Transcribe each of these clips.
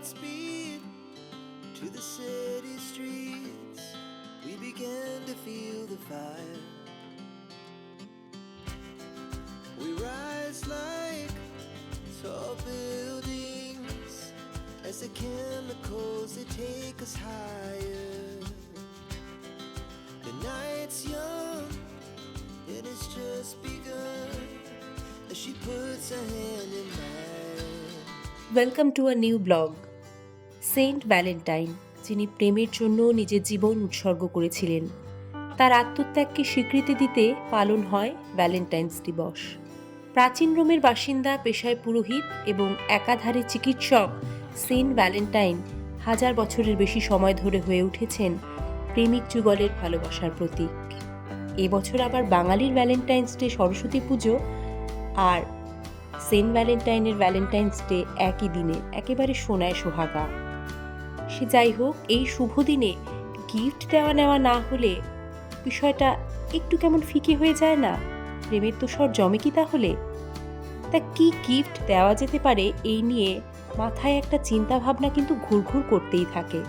speed to the city streets. We began to feel the fire. We rise like tall buildings as the chemicals they take us higher. The night's young and it's just begun as she puts her hand in mine. Welcome to a new blog. Saint Valentine, যিনি প্রেমের জন্য নিজের জীবন উৎসর্গ করেছিলেন, তার আত্মত্যাগকে স্বীকৃতি দিতে পালন হয় ভ্যালেন্টাইন্স দিবস। প্রাচীন রোমের বাসিন্দা, পেশায় পুরোহিত এবং একাধারে চিকিৎসক সেন্ট ভ্যালেন্টাইন হাজার বছরের বেশি সময় ধরে হয়ে উঠেছেন প্রেমিক যুগলের ভালোবাসার প্রতীক। এবছর আবার বাঙালির ভ্যালেন্টাইন্স ডে সরস্বতী পুজো আর সেন্ট ভ্যালেন্টাইনের ভ্যালেন্টাইন্স ডে একই দিনে, একেবারে সোনায় সোহাগা। সে যাই হোক, এই শুভ দিনে গিফট দেওয়া নেওয়া না হলে বিষয়টা একটু কেমন ফিকে হয়ে যায় না? প্রেমের তো স্বর জমে কি তাহলে? তা কি গিফট দেওয়া যেতে পারে, এই নিয়ে মাথায় একটা চিন্তা ভাবনা কিন্তু ঘুরঘুর করতেই থাকে।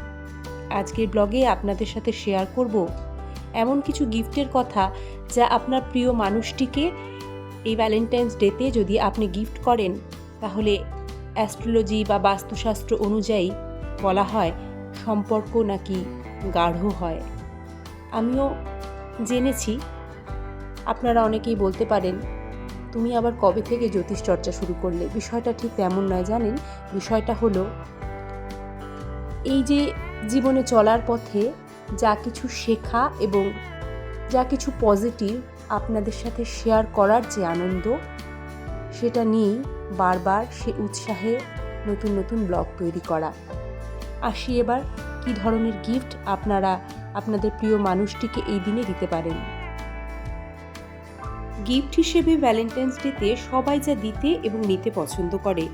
আজকের ব্লগে আপনাদের সাথে শেয়ার করব এমন কিছু গিফটের কথা যা আপনার প্রিয় মানুষটিকে এই ভ্যালেন্টাইন্স ডেতে যদি আপনি গিফট করেন, তাহলে অ্যাস্ট্রোলজি বা বাস্তুশাস্ত্র অনুযায়ী বলা হয় সম্পর্ক নাকি গাঢ় হয়। আমিও জেনেছি। আপনারা অনেকেই বলতে পারেন, তুমি আবার কবে থেকে জ্যোতিষ চর্চা শুরু করলে? বিষয়টা ঠিক তেমন নয়, জানেন। বিষয়টা হলো, এই যে জীবনে চলার পথে যা কিছু শেখা এবং যা কিছু পজিটিভ আপনাদের সাথে শেয়ার করার যে আনন্দ, সেটা নিয়েই বারবার সে উৎসাহে নতুন নতুন ব্লগ তৈরি করা। আসি এবার কি ধরনের গিফট আপনারা আপনাদের প্রিয় মানুষটিকে এই দিনে দিতে পারেন। গিফট হিসেবে ভ্যালেন্টাইন্স ডেতে সবাই যা দিতে এবং নিতে পছন্দ করে,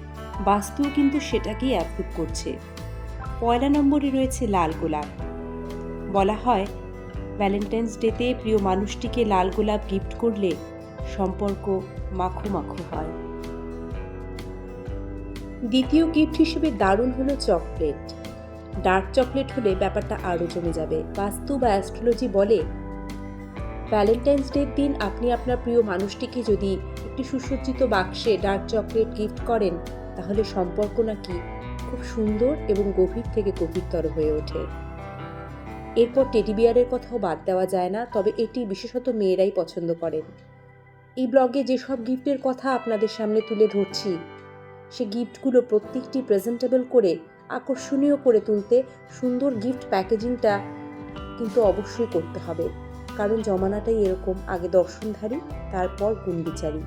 বাস্তুও কিন্তু সেটাকেই অ্যাপ্রুভ করছে। পয়লা নম্বরে রয়েছে লাল গোলাপ। বলা হয় ভ্যালেন্টাইন্স ডেতে প্রিয় মানুষটিকে লাল গোলাপ গিফট করলে সম্পর্ক মাখো মাখো হয়। দ্বিতীয় গিফট হিসেবে দারুণ হলো চকলেট। ডার্ক চকলেট হলে ব্যাপারটা আরও জমে যাবে। বাস্তু বা অ্যাস্ট্রোলজি বলে ভ্যালেন্টাইন্স ডের দিন আপনি আপনার প্রিয় মানুষটিকে যদি একটি সুসজ্জিত বাক্সে ডার্ক চকলেট গিফট করেন, তাহলে সম্পর্ক নাকি খুব সুন্দর এবং গভীর থেকে গভীরতর হয়ে ওঠে। এরপর টেডি বিয়ারের কথাও বাদ দেওয়া যায় না, তবে এটি বিশেষত মেয়েরাই পছন্দ করেন। এই ব্লগে যেসব গিফটের কথা আপনাদের সামনে তুলে ধরছি, সে গিফটগুলো প্রত্যেকটি প্রেজেন্টেবল করে আকর্ষণীয় করে তুলতে সুন্দর গিফট প্যাকেজিংটা কিন্তু অবশ্যই করতে হবে। কারণ জমানাটাই এরকম, আগে দর্শনধারী, তারপর গুণবিচারী।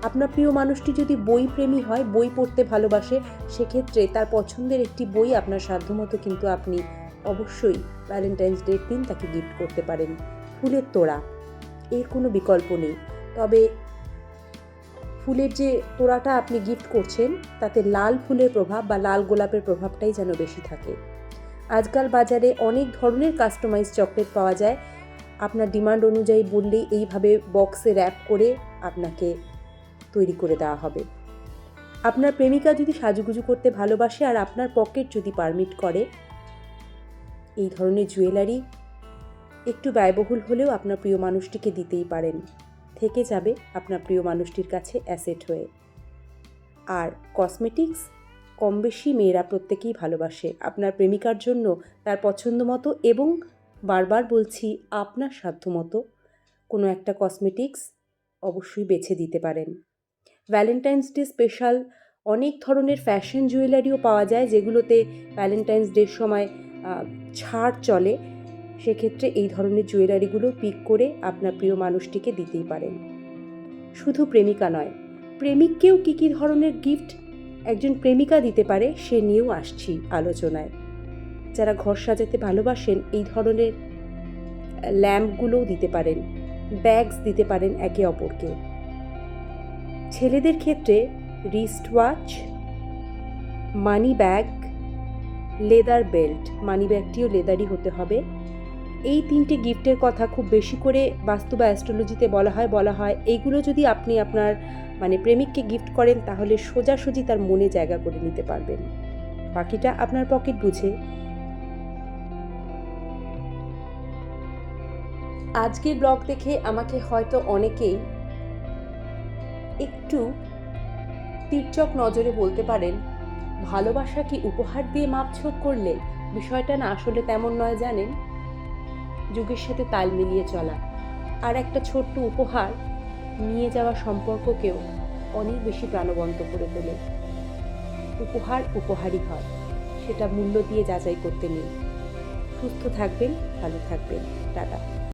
আপনার প্রিয় মানুষটি যদি বই প্রেমী হয়, বই পড়তে ভালোবাসে, সেক্ষেত্রে তার পছন্দের একটি বই আপনার সাধ্যমতো কিন্তু আপনি অবশ্যই ভ্যালেন্টাইন্স ডের দিন তাকে গিফট করতে পারেন। ফুলের তোড়া, এর কোনো বিকল্প নেই। তবে ফুলের যে তোড়াটা আপনি গিফট করছেন, তাতে লাল ফুলের প্রভাব বা লাল গোলাপের প্রভাবটাই যেন বেশি থাকে। আজকাল বাজারে অনেক ধরনের কাস্টমাইজ চকলেট পাওয়া যায়। আপনার ডিমান্ড অনুযায়ী বললেই এইভাবে বক্সে র্যাপ করে আপনাকে তৈরি করে দেওয়া হবে। আপনার প্রেমিকা যদি সাজুগুজু করতে ভালোবাসে আর আপনার পকেট যদি পারমিট করে, এই ধরনের জুয়েলারি একটু ব্যয়বহুল হলেও আপনার প্রিয় মানুষটিকে দিতেই পারেন। থেকে যাবে আপনার প্রিয় মানুষটির কাছে অ্যাসেট হয়ে। আর কসমেটিক্স কম বেশি মেয়েরা প্রত্যেকেই ভালোবাসে। আপনার প্রেমিকার জন্য তার পছন্দ মতো এবং বারবার বলছি আপনার সাধ্যমতো কোনো একটা কসমেটিক্স অবশ্যই বেছে দিতে পারেন। ভ্যালেন্টাইন্স ডে স্পেশাল অনেক ধরনের ফ্যাশন জুয়েলারিও পাওয়া যায়, যেগুলোতে ভ্যালেন্টাইন্স ডের সময় ছাড় চলে। সেক্ষেত্রে এই ধরনের জুয়েলারিগুলো পিক করে আপনার প্রিয় মানুষটিকে দিতেই পারেন। শুধু প্রেমিকা নয়, প্রেমিককেও কী কী ধরনের গিফট একজন প্রেমিকা দিতে পারে সে নিয়েও আসছি আলোচনায়। যারা ঘর সাজাতে ভালোবাসেন, এই ধরনের ল্যাম্পগুলোও দিতে পারেন, ব্যাগস দিতে পারেন একে অপরকে। ছেলেদের ক্ষেত্রে wrist watch, money bag, leather belt, money ব্যাগটিও লেদারই হতে হবে। এই তিনটে গিফটের কথা খুব বেশি করে বাস্তু বা অ্যাস্ট্রোলজিতে বলা হয় এইগুলো যদি আপনি আপনার প্রেমিককে গিফট করেন, তাহলে সোজাসুজি তার মনে জায়গা করে নিতে পারবেন। বাকিটা আপনার পকেট বুঝে। আজকের ব্লগ দেখে আমাকে হয়তো অনেকেই একটু তীর্যক নজরে বলতে পারেন, ভালোবাসা কি উপহার দিয়ে মাপঝোঁক করলে? বিষয়টা না আসলে তেমন নয় জানেন, যুগের সাথে তাল মিলিয়ে চলা। আর একটা ছোট্ট উপহার নিয়ে যাওয়া সম্পর্ককেও অনেক বেশি প্রাণবন্ত করে তোলে। উপহার উপহারই হয়, সেটা মূল্য দিয়ে যাচাই করতে নেই। সুস্থ থাকবেন, ভালো থাকবেন, টাটা।